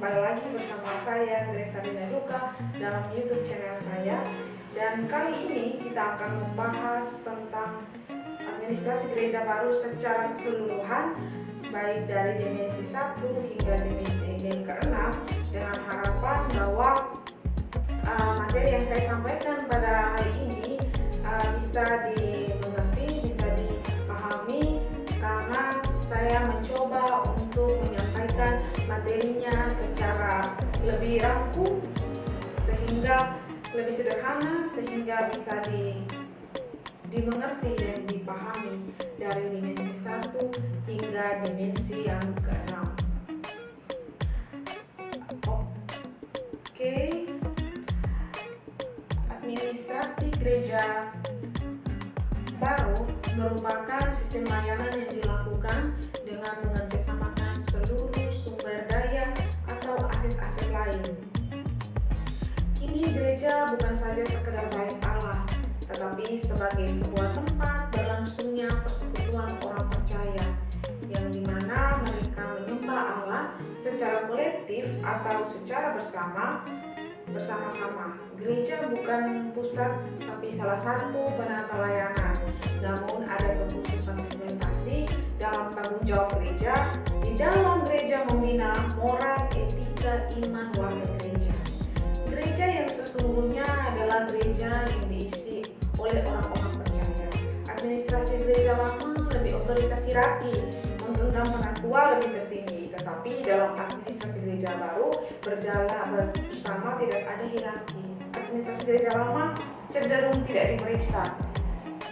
kembali lagi bersama saya Grace Adina Duka dalam YouTube channel saya. Dan kali ini kita akan membahas tentang administrasi gereja baru secara keseluruhan, baik dari dimensi 1 hingga dimensi ke-6, dengan harapan bahwa materi yang saya sampaikan pada hari ini bisa dimengerti, bisa dipahami, karena saya mencoba untuk menyampaikan materinya secara lebih rangkum sehingga lebih sederhana, sehingga bisa dimengerti dan dipahami dari dimensi 1 hingga dimensi yang ke-6. Oke. Administrasi gereja baru merupakan sistem layanan yang dilakukan dengan mengerjasamakan seluruh sumber daya atau aset-aset lain. Kini gereja bukan saja sekedar bait Allah, tetapi sebagai sebuah tempat berlangsungnya persekutuan orang percaya, yang dimana mereka menyembah Allah secara kolektif atau secara bersama-sama. Gereja bukan pusat, tapi salah satu penata layanan. Namun ada kekhususan segmentasi dalam tanggung jawab gereja. Di dalam gereja membina moral, etika, iman warga gereja. Gereja yang sesungguhnya adalah gereja yang diisi oleh orang-orang percaya. Administrasi gereja lama lebih otoritas hierarki, menggenggam peran tua lebih tertinggi. Tetapi dalam administrasi gereja baru berjalan bersama, tidak ada hierarki. Administrasi gereja lama cenderung tidak diperiksa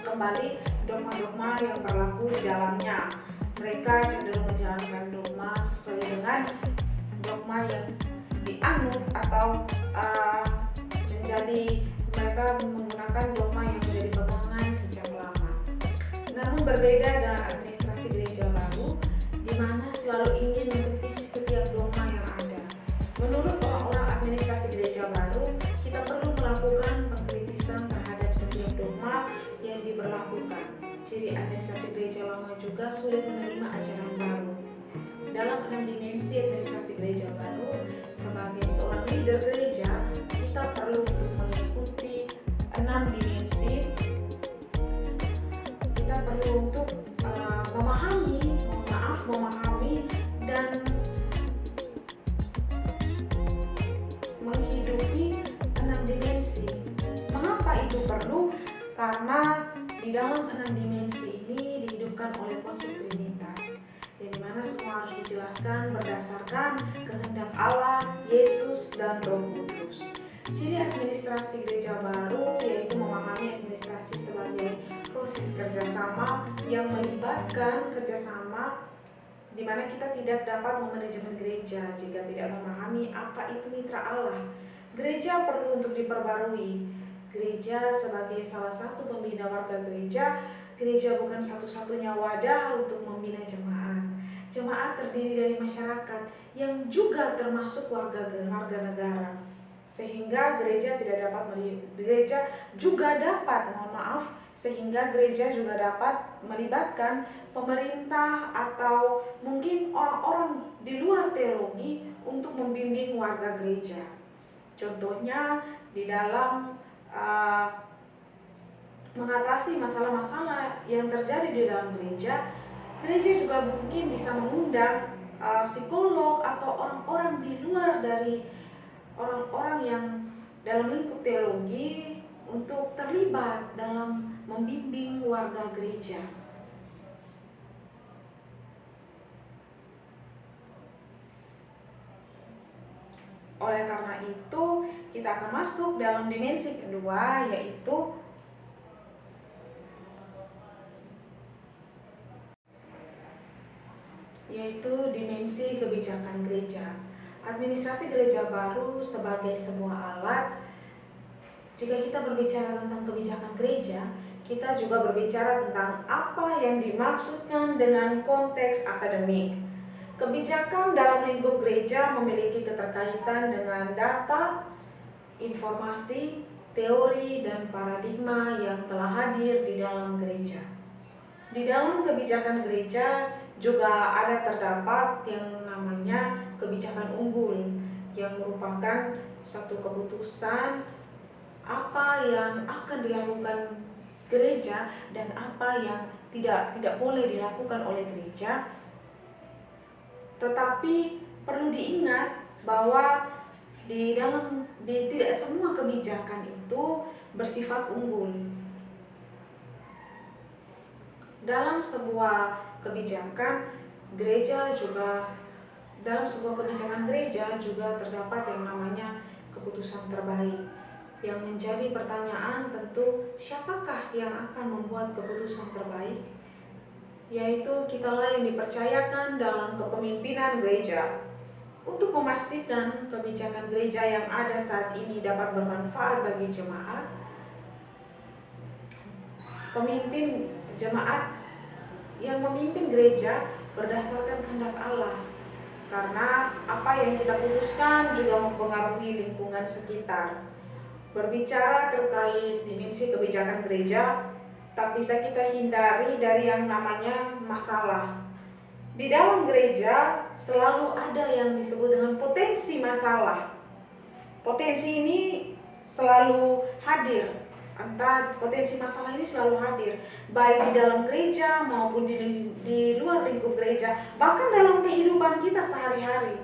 kembali dogma-dogma yang berlaku di dalamnya. Mereka cenderung menjalankan dogma sesuai dengan dogma yang dianut atau mereka menggunakan dogma yang menjadi pegangan sejak lama. Namun berbeda dengan administrasi gereja baru, di mana selalu ingin mengkritisi setiap dogma yang ada. Menurut orang-orang administrasi gereja baru, kita perlu melakukan pengkritisan terhadap setiap dogma yang diberlakukan. Jadi administrasi gereja lama juga sulit menerima ajaran baru. Dalam 6 dimensi administrasi gereja baru, sebagai seorang leader gereja, kita perlu untuk mengikuti 6 dimensi. Kita perlu untuk memahami dan menghidupi 6 dimensi. Mengapa itu perlu? Karena di dalam 6 dimensi ini dihidupkan oleh konsep Trinitas, yang dimana semua harus dijelaskan berdasarkan kehendak Allah, Yesus, dan Roh Kudus. Ciri administrasi gereja baru yaitu memahami administrasi sebagai proses kerjasama yang melibatkan kerjasama, di mana kita tidak dapat memanajemen gereja jika tidak memahami apa itu mitra Allah. Gereja perlu untuk diperbarui. Gereja sebagai salah satu pembina warga gereja, gereja bukan satu-satunya wadah untuk membina jemaat. Jemaat terdiri dari masyarakat yang juga termasuk warga negara. Sehingga gereja juga dapat melibatkan pemerintah atau mungkin orang-orang di luar teologi untuk membimbing warga gereja. Contohnya di dalam mengatasi masalah-masalah yang terjadi di dalam gereja, gereja juga mungkin bisa mengundang psikolog atau orang-orang di luar dari orang-orang yang dalam lingkup teologi untuk terlibat dalam membimbing warga gereja. Oleh karena itu, kita akan masuk dalam dimensi kedua, yaitu dimensi kebijakan gereja. Administrasi gereja baru sebagai sebuah alat. Jika kita berbicara tentang kebijakan gereja, kita juga berbicara tentang apa yang dimaksudkan dengan konteks akademik. Kebijakan dalam lingkup gereja memiliki keterkaitan dengan data, informasi, teori, dan paradigma yang telah hadir di dalam gereja. Di dalam kebijakan gereja juga ada terdapat yang namanya kebijakan unggul. yang merupakan satu keputusan apa yang akan dilakukan gereja dan apa yang tidak boleh dilakukan oleh gereja. Tetapi perlu diingat bahwa tidak semua kebijakan itu bersifat unggul. Dalam sebuah kebijakan gereja juga terdapat yang namanya keputusan terbaik. Yang menjadi pertanyaan tentu, siapakah yang akan membuat keputusan terbaik? Yaitu kitalah yang dipercayakan dalam kepemimpinan gereja. Untuk memastikan kebijakan gereja yang ada saat ini dapat bermanfaat bagi jemaat, pemimpin jemaat yang memimpin gereja berdasarkan kehendak Allah. Karena apa yang kita putuskan juga mempengaruhi lingkungan sekitar. Berbicara terkait dimensi kebijakan gereja, tak bisa kita hindari dari yang namanya masalah. Di dalam gereja selalu ada yang disebut dengan potensi masalah. Potensi ini selalu hadir. Potensi masalah ini selalu hadir, baik di dalam gereja maupun di luar lingkup gereja, bahkan dalam kehidupan kita sehari-hari.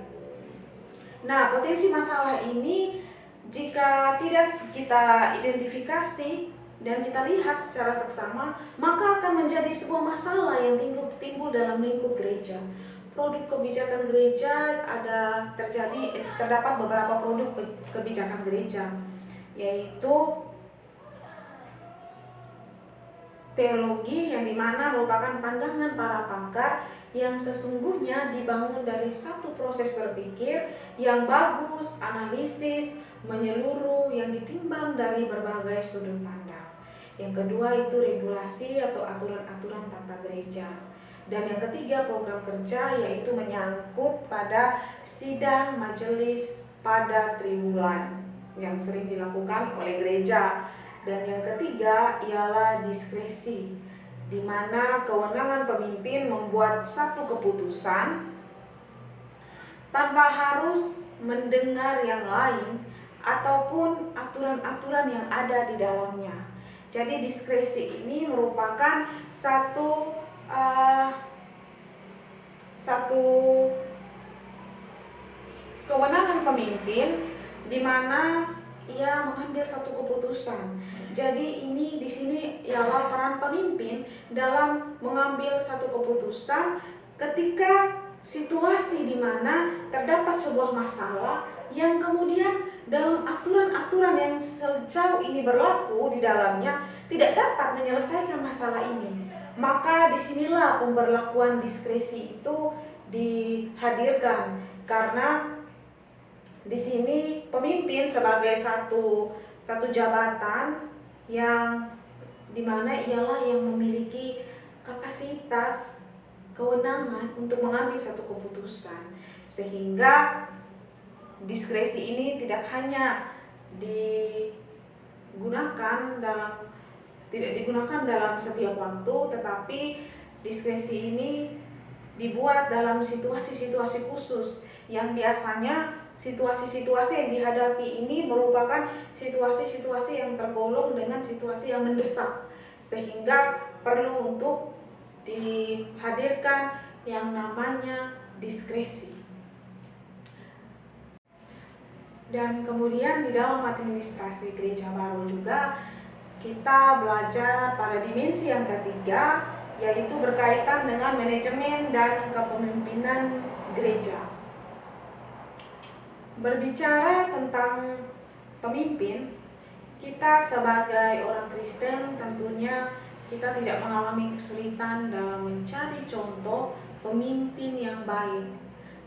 Nah, potensi masalah ini jika tidak kita identifikasi dan kita lihat secara seksama, maka akan menjadi sebuah masalah yang timbul dalam lingkup gereja. Produk kebijakan gereja terdapat beberapa produk kebijakan gereja, yaitu teologi yang dimana merupakan pandangan para pakar yang sesungguhnya dibangun dari satu proses berpikir yang bagus, analisis, menyeluruh, yang ditimbang dari berbagai sudut pandang. Yang kedua itu regulasi atau aturan-aturan tata gereja. Dan yang ketiga program kerja, yaitu menyangkut pada sidang majelis pada triwulan yang sering dilakukan oleh gereja. Dan yang ketiga ialah diskresi, di mana kewenangan pemimpin membuat satu keputusan tanpa harus mendengar yang lain ataupun aturan-aturan yang ada di dalamnya. Jadi diskresi ini merupakan satu kewenangan pemimpin di mana ia mengambil satu keputusan. Jadi ini di sini ialah peran pemimpin dalam mengambil satu keputusan ketika situasi di mana terdapat sebuah masalah yang kemudian dalam aturan-aturan yang sejauh ini berlaku di dalamnya tidak dapat menyelesaikan masalah ini. Maka disinilah pemberlakuan diskresi itu dihadirkan, karena di sini pemimpin sebagai satu jabatan yang dimana ialah yang memiliki kapasitas kewenangan untuk mengambil satu keputusan, sehingga diskresi ini tidak hanya digunakan dalam setiap waktu, tetapi diskresi ini dibuat dalam situasi-situasi khusus yang biasanya situasi-situasi yang dihadapi ini merupakan situasi-situasi yang tergolong dengan situasi yang mendesak, sehingga perlu untuk dihadirkan yang namanya diskresi. Dan kemudian di dalam administrasi gereja baru juga kita belajar pada dimensi yang ketiga, yaitu berkaitan dengan manajemen dan kepemimpinan gereja. Berbicara tentang pemimpin, kita sebagai orang Kristen tentunya kita tidak mengalami kesulitan dalam mencari contoh pemimpin yang baik,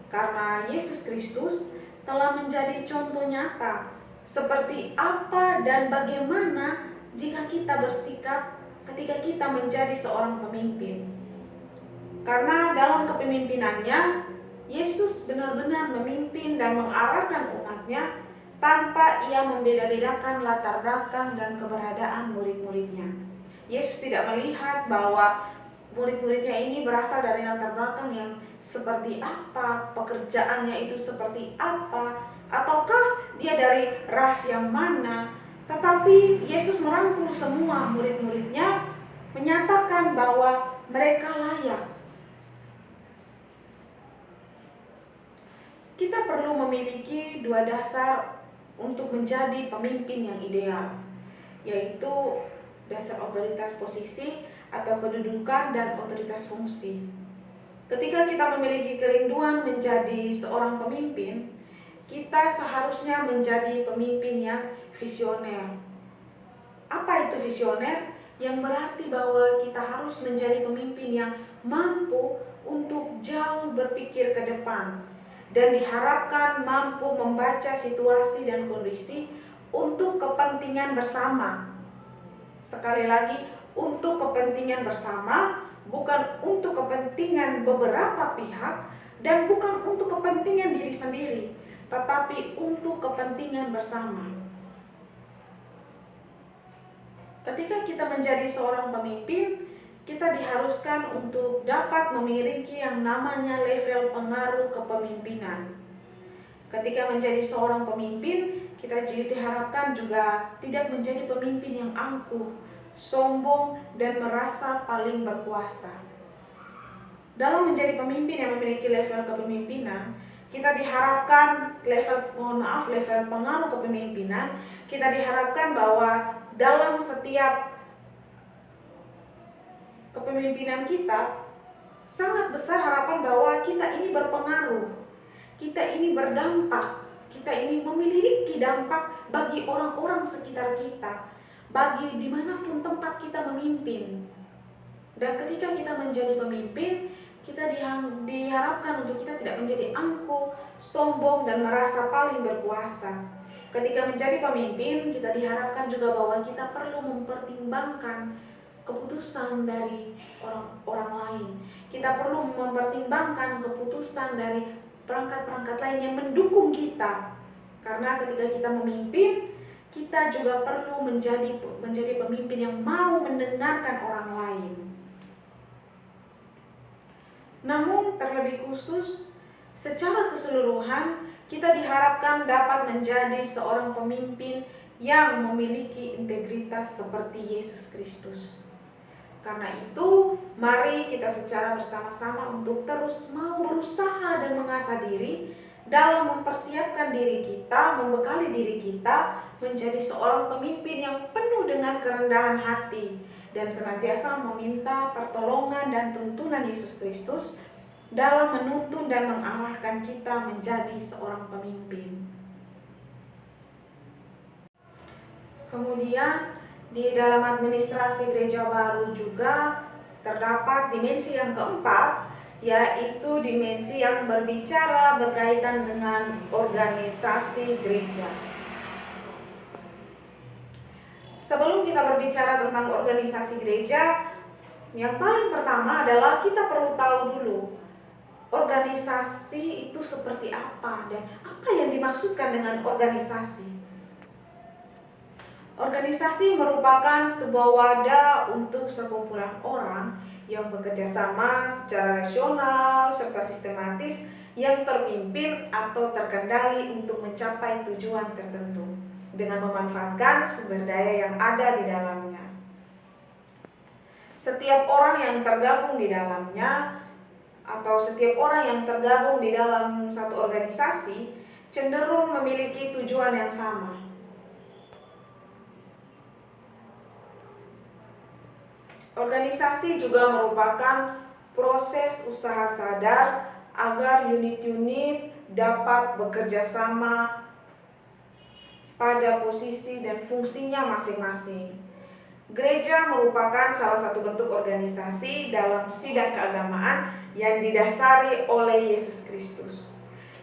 karena Yesus Kristus telah menjadi contoh nyata seperti apa dan bagaimana jika kita bersikap ketika kita menjadi seorang pemimpin. Karena dalam kepemimpinannya Yesus benar-benar memimpin dan mengarahkan umatnya tanpa ia membeda-bedakan latar belakang dan keberadaan murid-muridnya. Yesus tidak melihat bahwa murid-muridnya ini berasal dari latar belakang yang seperti apa, pekerjaannya itu seperti apa, ataukah dia dari ras yang mana. Tetapi Yesus merangkul semua murid-muridnya, menyatakan bahwa mereka layak. Kita perlu memiliki dua dasar untuk menjadi pemimpin yang ideal, yaitu dasar otoritas posisi atau kedudukan dan otoritas fungsi. Ketika kita memiliki kerinduan menjadi seorang pemimpin, kita seharusnya menjadi pemimpin yang visioner. Apa itu visioner? Yang berarti bahwa kita harus menjadi pemimpin yang mampu untuk jauh berpikir ke depan dan diharapkan mampu membaca situasi dan kondisi untuk kepentingan bersama. Sekali lagi, untuk kepentingan bersama, bukan untuk kepentingan beberapa pihak dan bukan untuk kepentingan diri sendiri, tetapi untuk kepentingan bersama. Ketika kita menjadi seorang pemimpin, kita diharuskan untuk dapat memiliki yang namanya level pengaruh kepemimpinan. Ketika menjadi seorang pemimpin, kita diharapkan juga tidak menjadi pemimpin yang angkuh, sombong, dan merasa paling berkuasa. Dalam menjadi pemimpin yang memiliki level kepemimpinan, kita diharapkan level pengaruh kepemimpinan, kita diharapkan bahwa dalam setiap kepemimpinan kita, sangat besar harapan bahwa kita ini berpengaruh, kita ini berdampak, kita ini memiliki dampak bagi orang-orang sekitar kita, bagi dimanapun tempat kita memimpin. Dan ketika kita menjadi pemimpin, kita diharapkan untuk kita tidak menjadi angkuh, sombong, dan merasa paling berkuasa. Ketika menjadi pemimpin, kita diharapkan juga bahwa kita perlu mempertimbangkan keputusan dari orang lain. Kita perlu mempertimbangkan keputusan dari perangkat-perangkat lain yang mendukung kita. Karena ketika kita memimpin, kita juga perlu menjadi pemimpin yang mau mendengarkan orang lain. Namun terlebih khusus, secara keseluruhan, kita diharapkan dapat menjadi seorang pemimpin yang memiliki integritas seperti Yesus Kristus. Karena itu, mari kita secara bersama-sama untuk terus mau berusaha dan mengasah diri dalam mempersiapkan diri kita, membekali diri kita menjadi seorang pemimpin yang penuh dengan kerendahan hati dan senantiasa meminta pertolongan dan tuntunan Yesus Kristus dalam menuntun dan mengarahkan kita menjadi seorang pemimpin. Kemudian di dalam administrasi gereja baru juga terdapat dimensi yang keempat, yaitu dimensi yang berbicara berkaitan dengan organisasi gereja. Sebelum kita berbicara tentang organisasi gereja, yang paling pertama adalah kita perlu tahu dulu organisasi itu seperti apa dan apa yang dimaksudkan dengan organisasi. Organisasi merupakan sebuah wadah untuk sekumpulan orang yang bekerja sama secara rasional serta sistematis yang terpimpin atau terkendali untuk mencapai tujuan tertentu dengan memanfaatkan sumber daya yang ada di dalamnya. Setiap orang yang tergabung di dalamnya atau setiap orang yang tergabung di dalam satu organisasi cenderung memiliki tujuan yang sama. Organisasi juga merupakan proses usaha sadar agar unit-unit dapat bekerja sama pada posisi dan fungsinya masing-masing. Gereja merupakan salah satu bentuk organisasi dalam sidang keagamaan yang didasari oleh Yesus Kristus.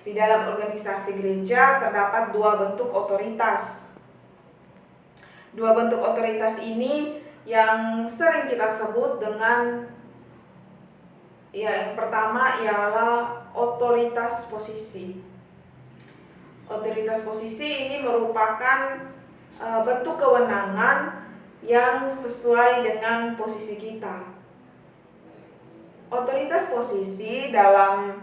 Di dalam organisasi gereja terdapat dua bentuk otoritas. Dua bentuk otoritas ini yang sering kita sebut dengan yang pertama ialah otoritas posisi. Otoritas posisi ini merupakan bentuk kewenangan yang sesuai dengan posisi kita. Otoritas posisi dalam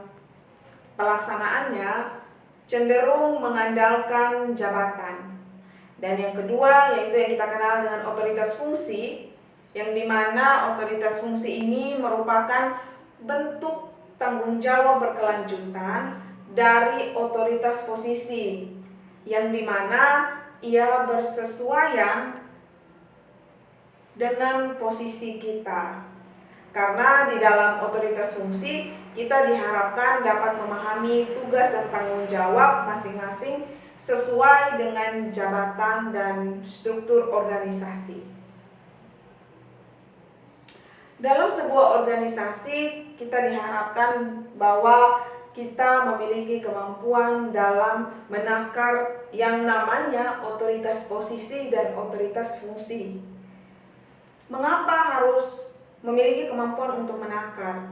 pelaksanaannya cenderung mengandalkan jabatan. Dan yang kedua yaitu yang kita kenal dengan otoritas fungsi, yang dimana otoritas fungsi ini merupakan bentuk tanggung jawab berkelanjutan dari otoritas posisi, yang dimana ia bersesuaian dengan posisi kita. Karena di dalam otoritas fungsi kita diharapkan dapat memahami tugas dan tanggung jawab masing-masing sesuai dengan jabatan dan struktur organisasi. Dalam sebuah organisasi kita diharapkan bahwa kita memiliki kemampuan dalam menakar yang namanya otoritas posisi dan otoritas fungsi. Mengapa harus memiliki kemampuan untuk menakar?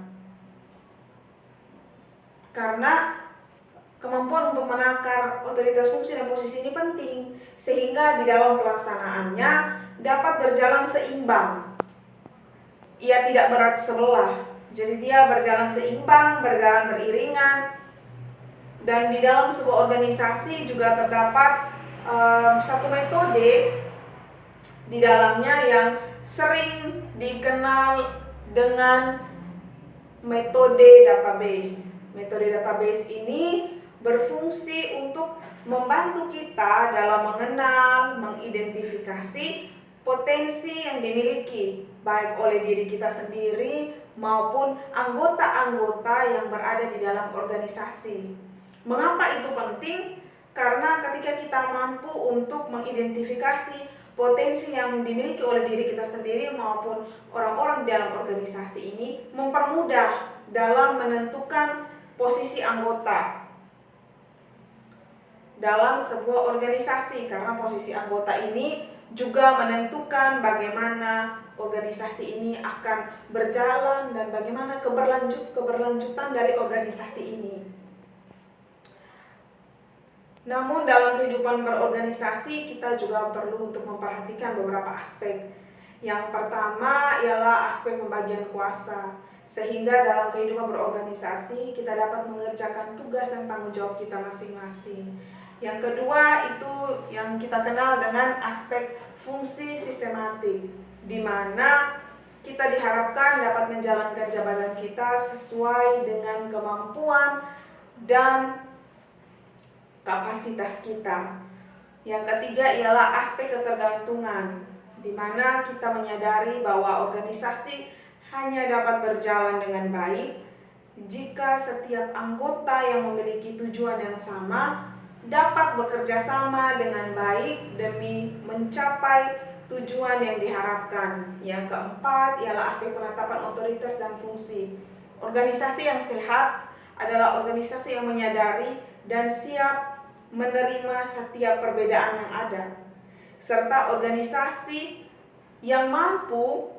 Karena kemampuan untuk menakar otoritas fungsi dan posisi ini penting, sehingga di dalam pelaksanaannya dapat berjalan seimbang. Ia tidak berat sebelah, jadi dia berjalan seimbang, berjalan beriringan. Dan di dalam sebuah organisasi juga terdapat satu metode di dalamnya yang sering dikenal dengan metode database. Metode database ini berfungsi untuk membantu kita dalam mengenal, mengidentifikasi potensi yang dimiliki baik oleh diri kita sendiri maupun anggota-anggota yang berada di dalam organisasi. Mengapa itu penting? Karena ketika kita mampu untuk mengidentifikasi potensi yang dimiliki oleh diri kita sendiri maupun orang-orang di dalam organisasi ini, mempermudah dalam menentukan posisi anggota dalam sebuah organisasi, karena posisi anggota ini juga menentukan bagaimana organisasi ini akan berjalan dan bagaimana keberlanjutan dari organisasi ini. Namun dalam kehidupan berorganisasi kita juga perlu untuk memperhatikan beberapa aspek. Yang pertama ialah aspek pembagian kuasa, sehingga dalam kehidupan berorganisasi kita dapat mengerjakan tugas dan tanggung jawab kita masing-masing. Yang kedua itu yang kita kenal dengan aspek fungsi sistematik, di mana kita diharapkan dapat menjalankan jabatan kita sesuai dengan kemampuan dan kapasitas kita. Yang ketiga ialah aspek ketergantungan, di mana kita menyadari bahwa organisasi hanya dapat berjalan dengan baik jika setiap anggota yang memiliki tujuan yang sama dapat bekerja sama dengan baik demi mencapai tujuan yang diharapkan. Yang keempat ialah aspek penetapan otoritas dan fungsi. Organisasi yang sehat adalah organisasi yang menyadari dan siap menerima setiap perbedaan yang ada, serta organisasi yang mampu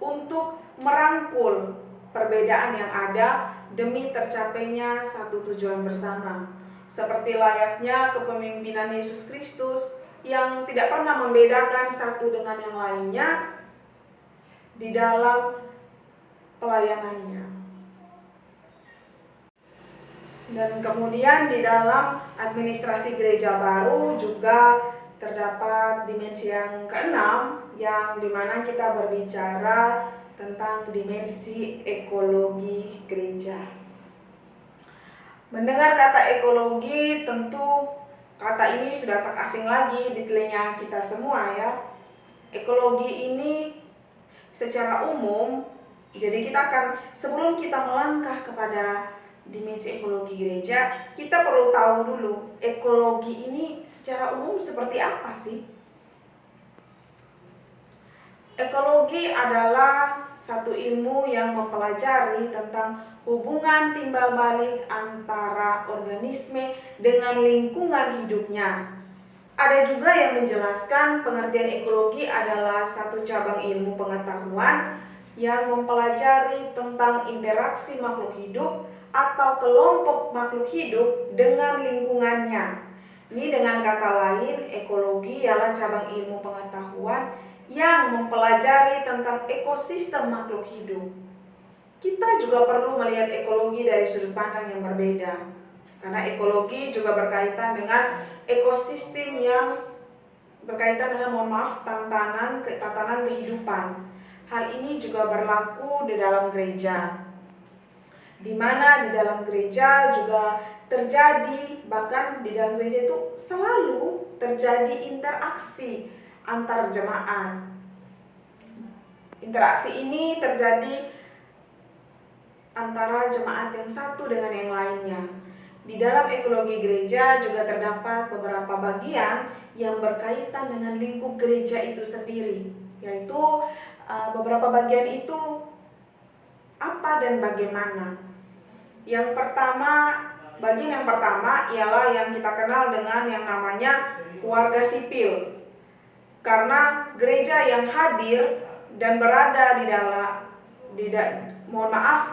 untuk merangkul perbedaan yang ada demi tercapainya satu tujuan bersama, seperti layaknya kepemimpinan Yesus Kristus yang tidak pernah membedakan satu dengan yang lainnya di dalam pelayanannya. Dan kemudian di dalam administrasi gereja baru juga terdapat dimensi yang keenam, yang dimana kita berbicara tentang dimensi ekologi gereja. Mendengar kata ekologi, tentu kata ini sudah tak asing lagi di telinga kita semua ya. Ekologi ini secara umum, jadi kita akan, sebelum kita melangkah kepada dimensi ekologi gereja, kita perlu tahu dulu ekologi ini secara umum seperti apa sih? Ekologi adalah satu ilmu yang mempelajari tentang hubungan timbal balik antara organisme dengan lingkungan hidupnya. Ada juga yang menjelaskan pengertian ekologi adalah satu cabang ilmu pengetahuan yang mempelajari tentang interaksi makhluk hidup atau kelompok makhluk hidup dengan lingkungannya. Ini dengan kata lain, ekologi ialah cabang ilmu pengetahuan yang mempelajari tentang ekosistem makhluk hidup. Kita juga perlu melihat ekologi dari sudut pandang yang berbeda. Karena ekologi juga berkaitan dengan ekosistem yang berkaitan dengan, tatanan kehidupan. Hal ini juga berlaku di dalam gereja, di mana di dalam gereja juga terjadi, bahkan di dalam gereja itu selalu terjadi interaksi antar jemaat. Interaksi ini terjadi antara jemaat yang satu dengan yang lainnya. Di dalam ekologi gereja juga terdapat beberapa bagian yang berkaitan dengan lingkup gereja itu sendiri, yaitu beberapa bagian itu apa dan bagaimana. Bagian yang pertama ialah yang kita kenal dengan yang namanya warga sipil. Karena gereja yang hadir dan berada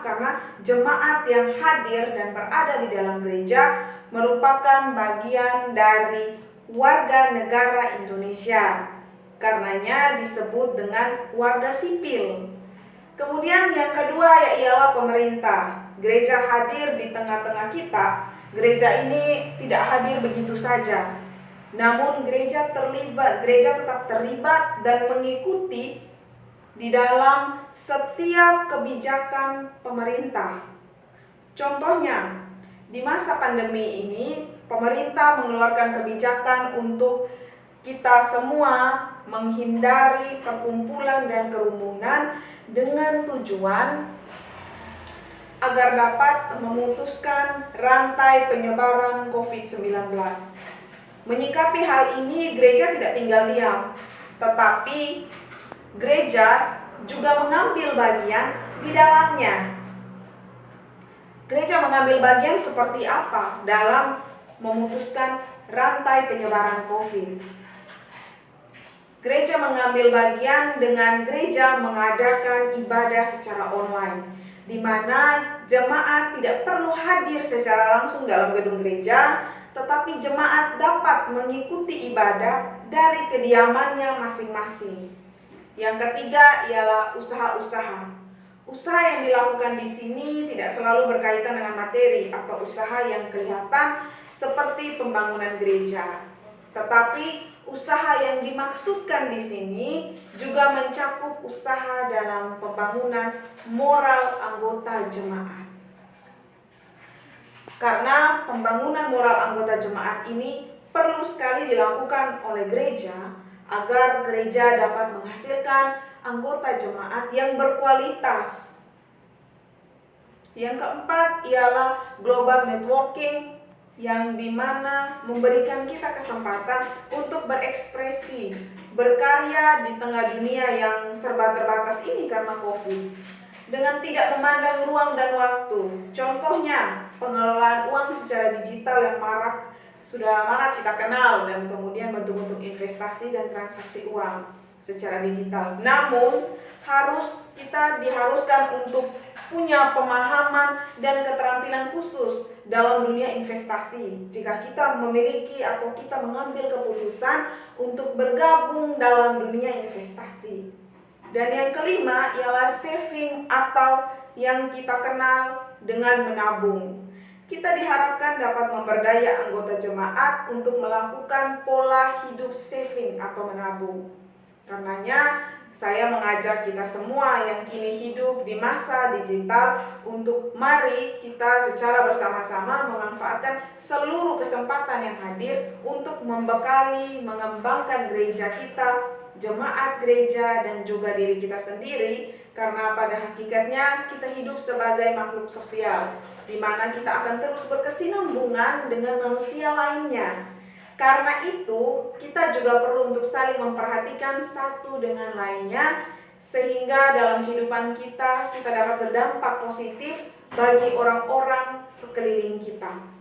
karena jemaat yang hadir dan berada di dalam gereja merupakan bagian dari warga negara Indonesia. Karenanya disebut dengan warga sipil. Kemudian yang kedua ialah pemerintah. Gereja hadir di tengah-tengah kita. Gereja ini tidak hadir begitu saja. Namun gereja tetap terlibat dan mengikuti di dalam setiap kebijakan pemerintah. Contohnya, di masa pandemi ini, pemerintah mengeluarkan kebijakan untuk kita semua menghindari perkumpulan dan kerumunan dengan tujuan agar dapat memutuskan rantai penyebaran COVID-19. Menyikapi hal ini, gereja tidak tinggal diam, tetapi gereja juga mengambil bagian di dalamnya. Gereja mengambil bagian seperti apa dalam memutuskan rantai penyebaran COVID? Gereja mengambil bagian dengan gereja mengadakan ibadah secara online, di mana jemaat tidak perlu hadir secara langsung dalam gedung gereja, tetapi jemaat dapat mengikuti ibadah dari kediamannya masing-masing. Yang ketiga ialah usaha-usaha. Usaha yang dilakukan di sini tidak selalu berkaitan dengan materi atau usaha yang kelihatan seperti pembangunan gereja. Tetapi usaha yang dimaksudkan di sini juga mencakup usaha dalam pembangunan moral anggota jemaat. Karena pembangunan moral anggota jemaat ini perlu sekali dilakukan oleh gereja agar gereja dapat menghasilkan anggota jemaat yang berkualitas. Yang keempat ialah global networking, yang dimana memberikan kita kesempatan untuk berekspresi, berkarya di tengah dunia yang serba terbatas ini karena COVID, dengan tidak memandang ruang dan waktu. Contohnya, pengelolaan uang secara digital yang sudah marak kita kenal, dan kemudian bentuk-bentuk investasi dan transaksi uang secara digital. Namun, kita diharuskan untuk punya pemahaman dan keterampilan khusus dalam dunia investasi jika kita memiliki atau kita mengambil keputusan untuk bergabung dalam dunia investasi. Dan yang kelima ialah saving atau yang kita kenal dengan menabung. Kita diharapkan dapat memberdaya anggota jemaat untuk melakukan pola hidup saving atau menabung. Karenanya, saya mengajak kita semua yang kini hidup di masa digital untuk mari kita secara bersama-sama memanfaatkan seluruh kesempatan yang hadir untuk membekali, mengembangkan gereja kita, jemaat gereja, dan juga diri kita sendiri. Karena pada hakikatnya kita hidup sebagai makhluk sosial, di mana kita akan terus berkesinambungan dengan manusia lainnya. Karena itu, kita juga perlu untuk saling memperhatikan satu dengan lainnya, sehingga dalam kehidupan kita dapat berdampak positif bagi orang-orang sekeliling kita.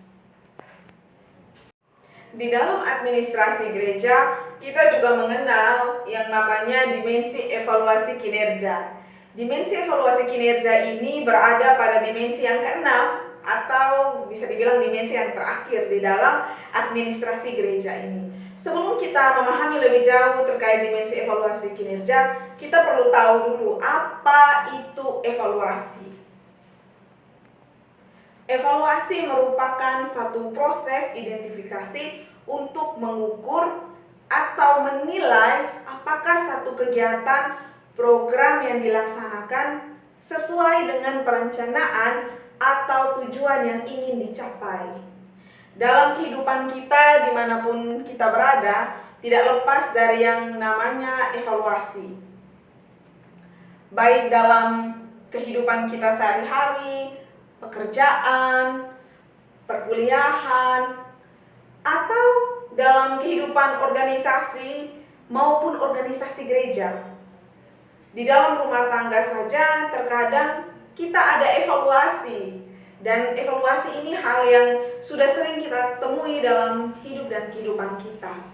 Di dalam administrasi gereja, kita juga mengenal yang namanya dimensi evaluasi kinerja. Dimensi evaluasi kinerja ini berada pada dimensi yang keenam, atau bisa dibilang dimensi yang terakhir di dalam administrasi gereja ini. Sebelum kita memahami lebih jauh terkait dimensi evaluasi kinerja, kita perlu tahu dulu apa itu evaluasi. Evaluasi merupakan satu proses identifikasi untuk mengukur atau menilai apakah satu kegiatan program yang dilaksanakan sesuai dengan perencanaan atau tujuan yang ingin dicapai. Dalam kehidupan kita dimanapun kita berada, tidak lepas dari yang namanya evaluasi. Baik dalam kehidupan kita sehari-hari, pekerjaan, perkuliahan, atau dalam kehidupan organisasi maupun organisasi gereja. Di dalam rumah tangga saja terkadang kita ada evaluasi, dan evaluasi ini hal yang sudah sering kita temui dalam hidup dan kehidupan kita.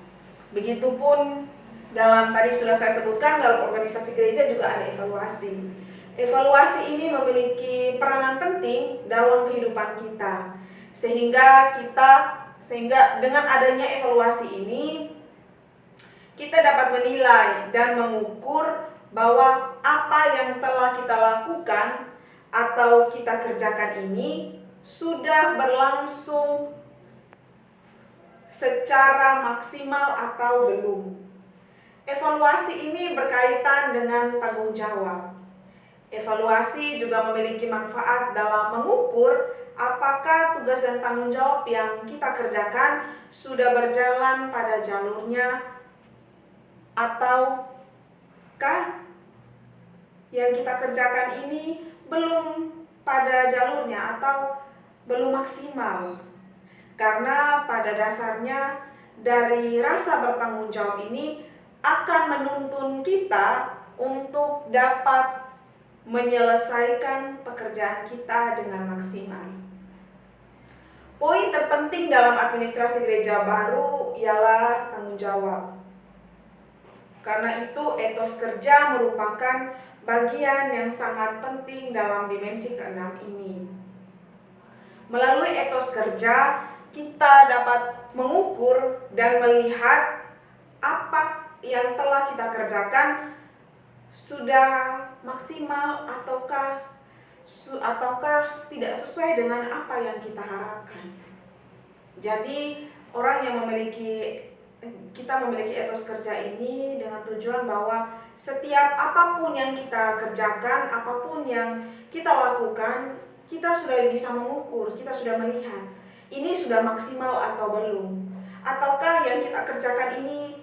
Begitupun dalam tadi sudah saya sebutkan, dalam organisasi gereja juga ada evaluasi. Evaluasi ini memiliki peranan penting dalam kehidupan kita, sehingga dengan adanya evaluasi ini kita dapat menilai dan mengukur bahwa apa yang telah kita lakukan atau kita kerjakan ini sudah berlangsung secara maksimal atau belum. Evaluasi ini berkaitan dengan tanggung jawab. Evaluasi juga memiliki manfaat dalam mengukur apakah tugas dan tanggung jawab yang kita kerjakan sudah berjalan pada jalurnya, ataukah yang kita kerjakan ini belum pada jalurnya atau belum maksimal. Karena pada dasarnya dari rasa bertanggung jawab ini akan menuntun kita untuk dapat menyelesaikan pekerjaan kita dengan maksimal. Poin terpenting dalam administrasi gereja baru ialah tanggung jawab. Karena itu etos kerja merupakan bagian yang sangat penting dalam dimensi keenam ini. Melalui etos kerja, kita dapat mengukur dan melihat apa yang telah kita kerjakan sudah maksimal ataukah tidak sesuai dengan apa yang kita harapkan. Jadi kita memiliki etos kerja ini dengan tujuan bahwa setiap apapun yang kita kerjakan, apapun yang kita lakukan, kita sudah bisa mengukur, kita sudah melihat ini sudah maksimal atau belum, ataukah yang kita kerjakan ini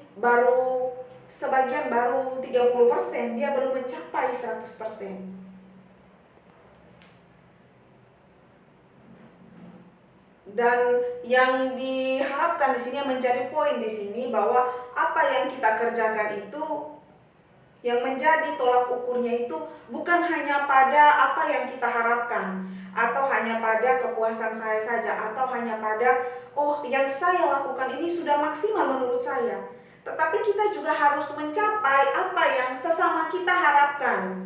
sebagian baru 30%, dia belum mencapai 100%. Dan yang diharapkan di sini, menjadi poin di sini, bahwa apa yang kita kerjakan itu, yang menjadi tolak ukurnya itu bukan hanya pada apa yang kita harapkan, atau hanya pada kepuasan saya saja, atau hanya pada yang saya lakukan ini sudah maksimal menurut saya. Tetapi kita juga harus mencapai apa yang sesama kita harapkan.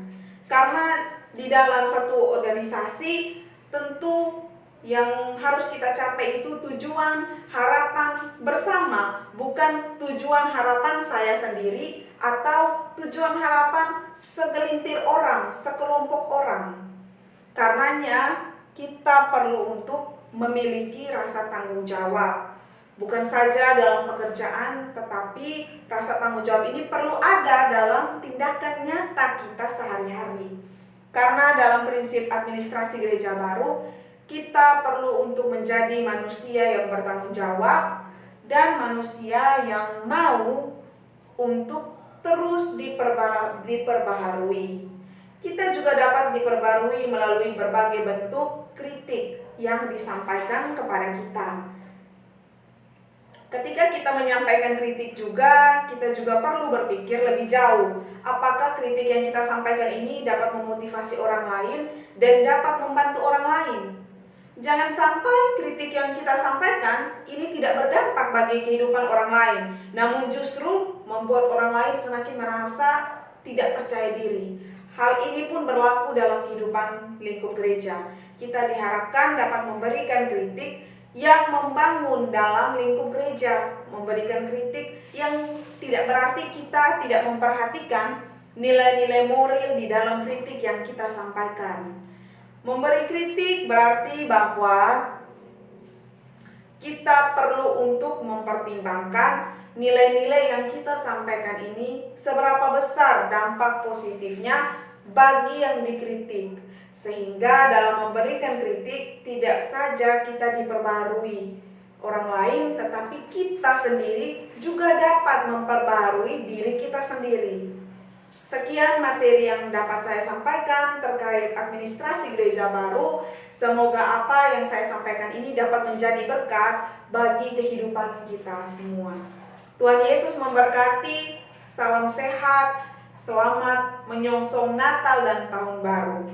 Karena di dalam satu organisasi tentu yang harus kita capai itu tujuan harapan bersama, bukan tujuan harapan saya sendiri atau tujuan harapan segelintir orang, sekelompok orang. Karenanya kita perlu untuk memiliki rasa tanggung jawab. Bukan saja dalam pekerjaan, tetapi rasa tanggung jawab ini perlu ada dalam tindakan nyata kita sehari-hari. Karena dalam prinsip administrasi gereja baru, kita perlu untuk menjadi manusia yang bertanggung jawab dan manusia yang mau untuk terus diperbaharui. Kita juga dapat diperbarui melalui berbagai bentuk kritik yang disampaikan kepada kita. Ketika kita menyampaikan kritik juga, kita juga perlu berpikir lebih jauh. Apakah kritik yang kita sampaikan ini dapat memotivasi orang lain dan dapat membantu orang lain? Jangan sampai kritik yang kita sampaikan ini tidak berdampak bagi kehidupan orang lain, namun justru membuat orang lain semakin merasa tidak percaya diri. Hal ini pun berlaku dalam kehidupan lingkup gereja. Kita diharapkan dapat memberikan kritik yang membangun dalam lingkup gereja, memberikan kritik yang tidak berarti kita tidak memperhatikan nilai-nilai moral di dalam kritik yang kita sampaikan. Memberi kritik berarti bahwa kita perlu untuk mempertimbangkan nilai-nilai yang kita sampaikan ini seberapa besar dampak positifnya bagi yang dikritik. Sehingga dalam memberikan kritik tidak saja kita diperbarui orang lain, tetapi kita sendiri juga dapat memperbarui diri kita sendiri. Sekian materi yang dapat saya sampaikan terkait administrasi gereja baru. Semoga apa yang saya sampaikan ini dapat menjadi berkat bagi kehidupan kita semua. Tuhan Yesus memberkati. Salam sehat, selamat menyongsong Natal dan Tahun Baru.